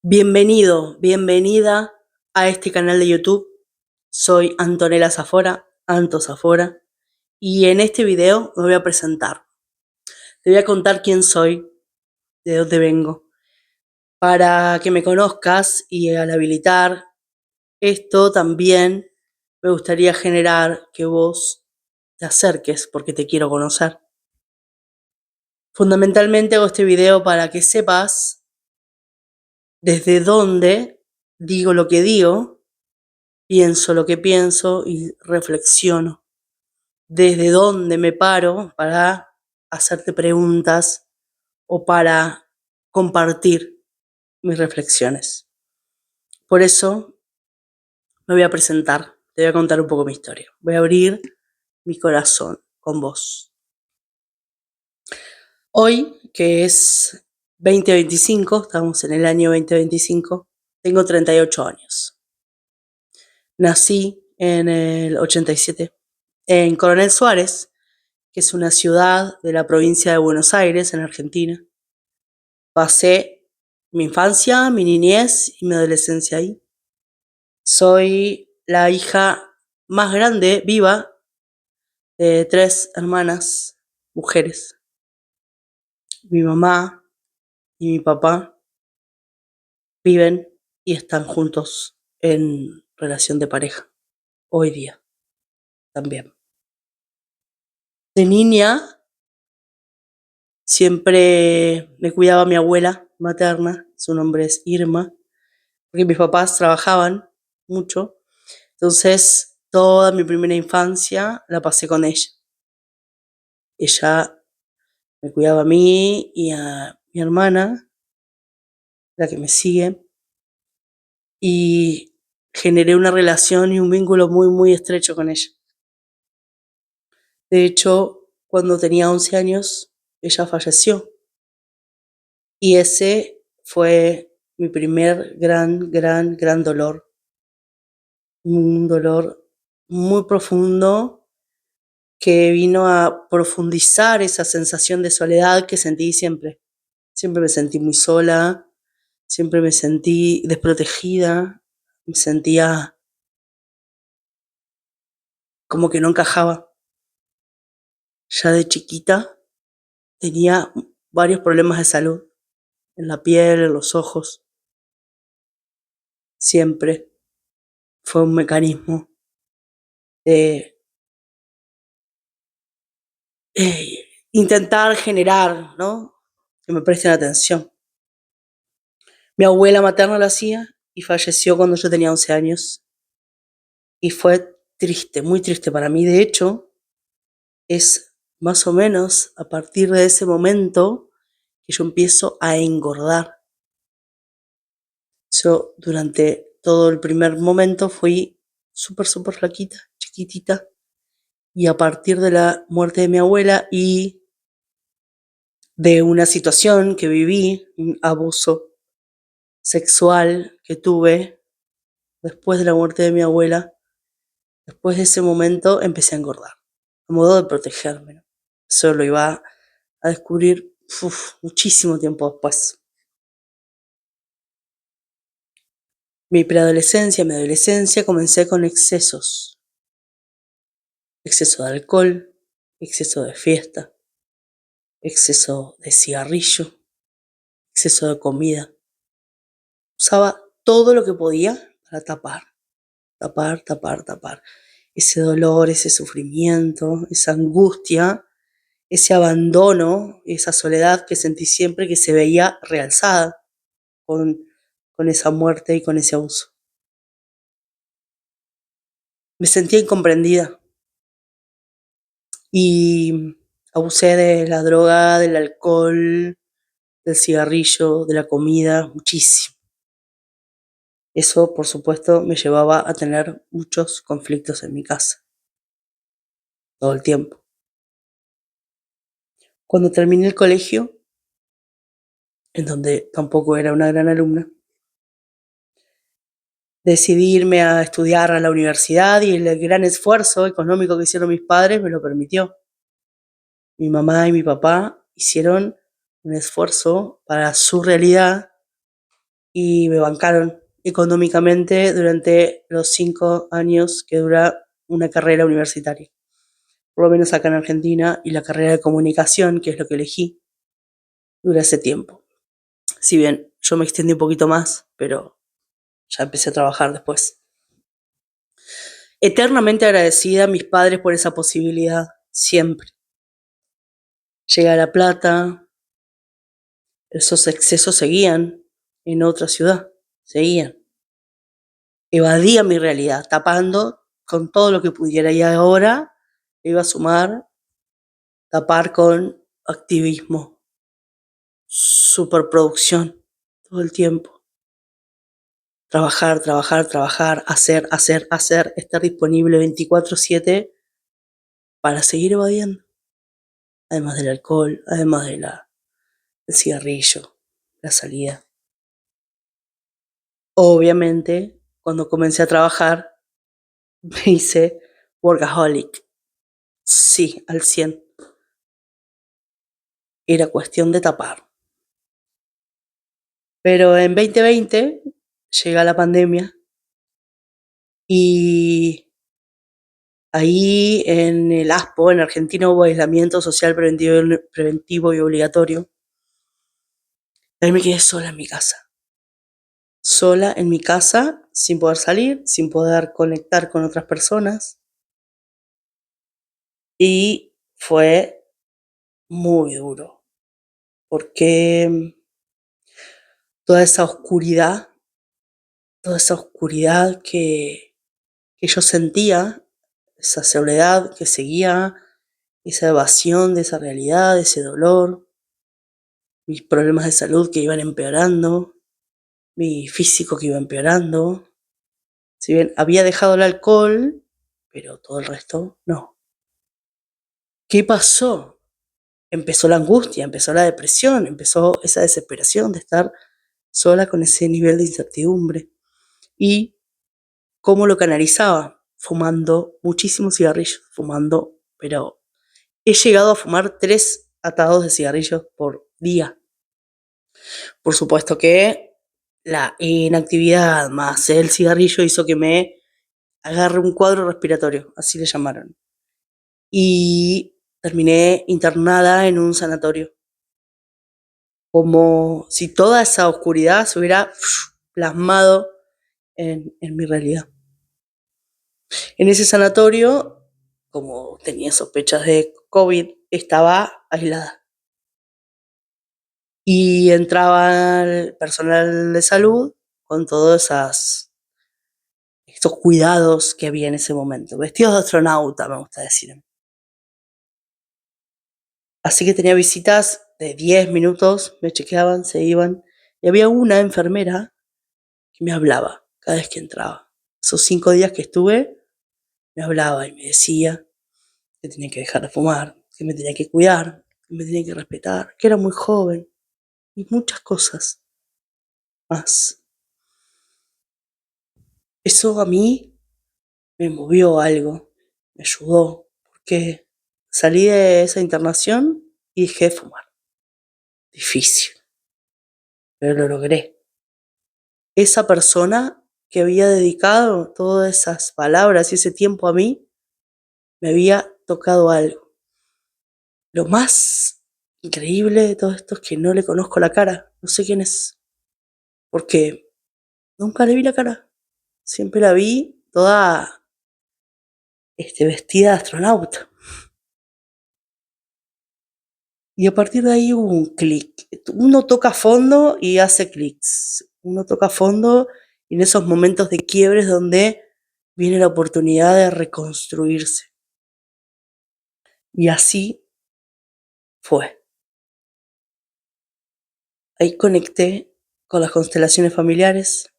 Bienvenido, bienvenida a este canal de YouTube. Soy Antonella Zafora, Anto Zafora, y en este video me voy a presentar. Te voy a contar quién soy, de dónde vengo, para que me conozcas y al habilitar esto también me gustaría generar que vos te acerques porque te quiero conocer. Fundamentalmente hago este video para que sepas desde dónde digo lo que digo, pienso lo que pienso y reflexiono. Desde dónde me paro para hacerte preguntas o para compartir mis reflexiones. Por eso me voy a presentar, te voy a contar un poco mi historia. Voy a abrir mi corazón con vos. Hoy, que es 2025, estamos en el año 2025, tengo 38 años. Nací en el 87 en Coronel Suárez, que es una ciudad de la provincia de Buenos Aires, en Argentina. Pasé mi infancia, mi niñez y mi adolescencia ahí. Soy la hija más grande, viva, de 3 hermanas, mujeres. Mi mamá y mi papá viven y están juntos en relación de pareja, hoy día también. De niña siempre me cuidaba mi abuela materna, su nombre es Irma, porque mis papás trabajaban mucho, entonces toda mi primera infancia la pasé con ella. Ella me cuidaba a mí y a mi hermana, la que me sigue, y generé una relación y un vínculo muy, muy estrecho con ella. De hecho, cuando tenía 11 años, ella falleció. Y ese fue mi primer gran dolor. Un dolor muy profundo que vino a profundizar esa sensación de soledad que sentí siempre. Siempre me sentí muy sola, siempre me sentí desprotegida, me sentía como que no encajaba. Ya de chiquita tenía varios problemas de salud, en la piel, en los ojos. Siempre fue un mecanismo de intentar generar, ¿no?, que me presten atención. Mi abuela materna lo hacía y falleció cuando yo tenía 11 años. Y fue triste, muy triste para mí. De hecho, es más o menos a partir de ese momento que yo empiezo a engordar. Yo durante todo el primer momento fui súper flaquita, chiquitita. Y a partir de la muerte de mi abuela y de una situación que viví, un abuso sexual que tuve después de la muerte de mi abuela, después de ese momento empecé a engordar, a modo de protegerme, ¿no? Eso lo iba a descubrir muchísimo tiempo después. Mi preadolescencia, mi adolescencia, comencé con excesos. Exceso de alcohol, exceso de fiesta, exceso de cigarrillo, exceso de comida. Usaba todo lo que podía para tapar. Ese dolor, ese sufrimiento, esa angustia, ese abandono, esa soledad que sentí siempre que se veía realzada con esa muerte y con ese abuso. Me sentía incomprendida y abusé de la droga, del alcohol, del cigarrillo, de la comida, muchísimo. Eso, por supuesto, me llevaba a tener muchos conflictos en mi casa, todo el tiempo. Cuando terminé el colegio, en donde tampoco era una gran alumna, decidí irme a estudiar a la universidad y el gran esfuerzo económico que hicieron mis padres me lo permitió. Mi mamá y mi papá hicieron un esfuerzo para su realidad y me bancaron económicamente durante los 5 años que dura una carrera universitaria, por lo menos acá en Argentina, y la carrera de comunicación, que es lo que elegí, dura ese tiempo. Si bien yo me extendí un poquito más, pero ya empecé a trabajar después. Eternamente agradecida a mis padres por esa posibilidad, siempre. Llegué a La Plata, esos excesos seguían en otra ciudad, seguían. Evadía mi realidad, tapando con todo lo que pudiera. Y ahora iba a sumar tapar con activismo, superproducción, todo el tiempo. Trabajar, trabajar, trabajar, hacer, hacer, hacer, estar disponible 24/7 para seguir evadiendo. Además del alcohol, además del cigarrillo, la salida. Obviamente, cuando comencé a trabajar, me hice workaholic. Sí, al 100. Era cuestión de tapar. Pero en 2020 llega la pandemia y ahí en el ASPO, en Argentina, hubo aislamiento social preventivo y obligatorio. Ahí me quedé sola en mi casa. Sola en mi casa, sin poder salir, sin poder conectar con otras personas. Y fue muy duro, porque toda esa oscuridad, toda esa oscuridad que yo sentía, esa soledad que seguía, esa evasión de esa realidad, de ese dolor, mis problemas de salud que iban empeorando, mi físico que iba empeorando. Si bien había dejado el alcohol, pero todo el resto no. ¿Qué pasó? Empezó la angustia, empezó la depresión, empezó esa desesperación de estar sola con ese nivel de incertidumbre. ¿Y cómo lo canalizaba? Fumando muchísimos cigarrillos, fumando, pero he llegado a fumar 3 atados de cigarrillos por día. Por supuesto que la inactividad más el cigarrillo hizo que me agarre un cuadro respiratorio, así le llamaron. Y terminé internada en un sanatorio. Como si toda esa oscuridad se hubiera plasmado en mi realidad. En ese sanatorio, como tenía sospechas de COVID, estaba aislada. Y entraba el personal de salud con todos estos cuidados que había en ese momento. Vestidos de astronauta, me gusta decir. Así que tenía visitas de 10 minutos, me chequeaban, se iban. Y había una enfermera que me hablaba cada vez que entraba. Esos 5 días que estuve, me hablaba y me decía que tenía que dejar de fumar, que me tenía que cuidar, que me tenía que respetar, que era muy joven y muchas cosas más. Eso a mí me movió algo, me ayudó, porque salí de esa internación y dejé de fumar. Difícil, pero lo logré. Esa persona que había dedicado todas esas palabras y ese tiempo a mí, me había tocado algo. Lo más increíble de todo esto es que no le conozco la cara, no sé quién es, porque nunca le vi la cara. Siempre la vi toda vestida de astronauta. Y a partir de ahí hubo un clic. Uno toca fondo y hace clics. Uno toca fondo y en esos momentos de quiebres donde viene la oportunidad de reconstruirse. Y así fue. Ahí conecté con las constelaciones familiares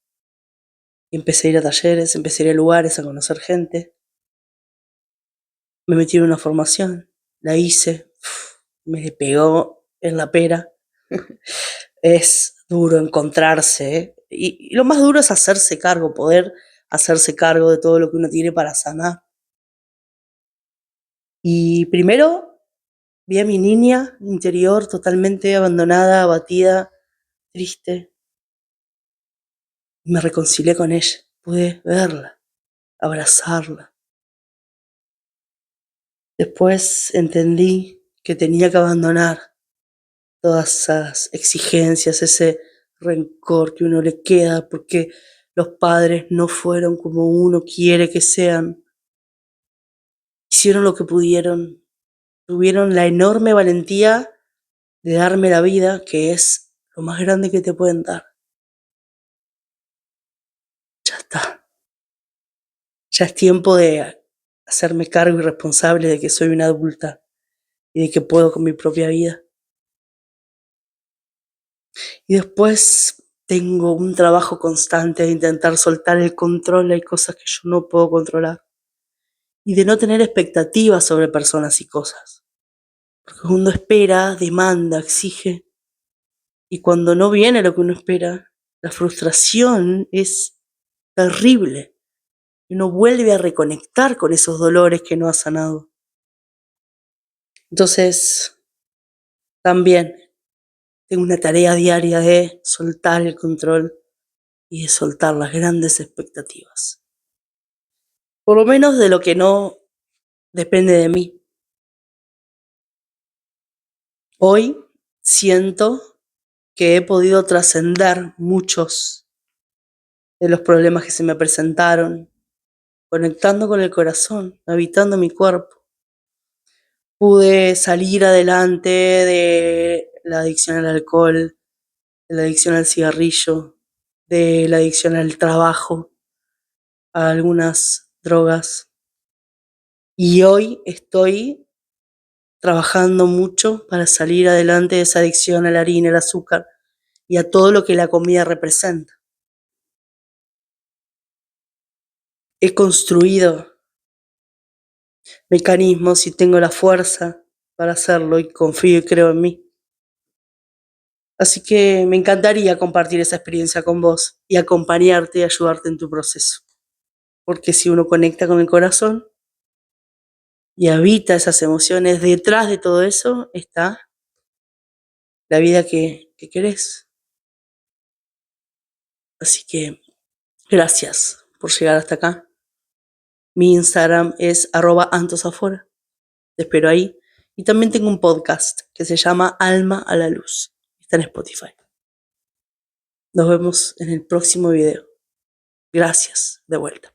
y empecé a ir a talleres, empecé a ir a lugares, a conocer gente. Me metí en una formación, la hice, me pegó en la pera. Es duro encontrarse, ¿eh? Y lo más duro es hacerse cargo, poder hacerse cargo de todo lo que uno tiene para sanar. Y primero vi a mi niña interior totalmente abandonada, abatida, triste. Me reconcilié con ella, pude verla, abrazarla. Después entendí que tenía que abandonar todas esas exigencias, ese rencor que uno le queda porque los padres no fueron como uno quiere que sean. Hicieron lo que pudieron, tuvieron la enorme valentía de darme la vida, que es lo más grande que te pueden dar. Ya está. Ya es tiempo de hacerme cargo y responsable de que soy una adulta y de que puedo con mi propia vida. Y después tengo un trabajo constante de intentar soltar el control. Hay cosas que yo no puedo controlar. Y de no tener expectativas sobre personas y cosas. Porque uno espera, demanda, exige. Y cuando no viene lo que uno espera, la frustración es terrible. Y uno vuelve a reconectar con esos dolores que no ha sanado. Entonces, también tengo una tarea diaria de soltar el control y de soltar las grandes expectativas. Por lo menos de lo que no depende de mí. Hoy siento que he podido trascender muchos de los problemas que se me presentaron, conectando con el corazón, habitando mi cuerpo. Pude salir adelante de la adicción al alcohol, de la adicción al cigarrillo, de la adicción al trabajo, a algunas drogas. Y hoy estoy trabajando mucho para salir adelante de esa adicción a la harina, al azúcar y a todo lo que la comida representa. He construido mecanismos y tengo la fuerza para hacerlo y confío y creo en mí. Así que me encantaría compartir esa experiencia con vos y acompañarte y ayudarte en tu proceso. Porque si uno conecta con el corazón y habita esas emociones, detrás de todo eso está la vida que querés. Así que gracias por llegar hasta acá. Mi Instagram es @antosafora. Te espero ahí. Y también tengo un podcast que se llama Alma a la Luz. Está en Spotify. Nos vemos en el próximo video. Gracias de vuelta.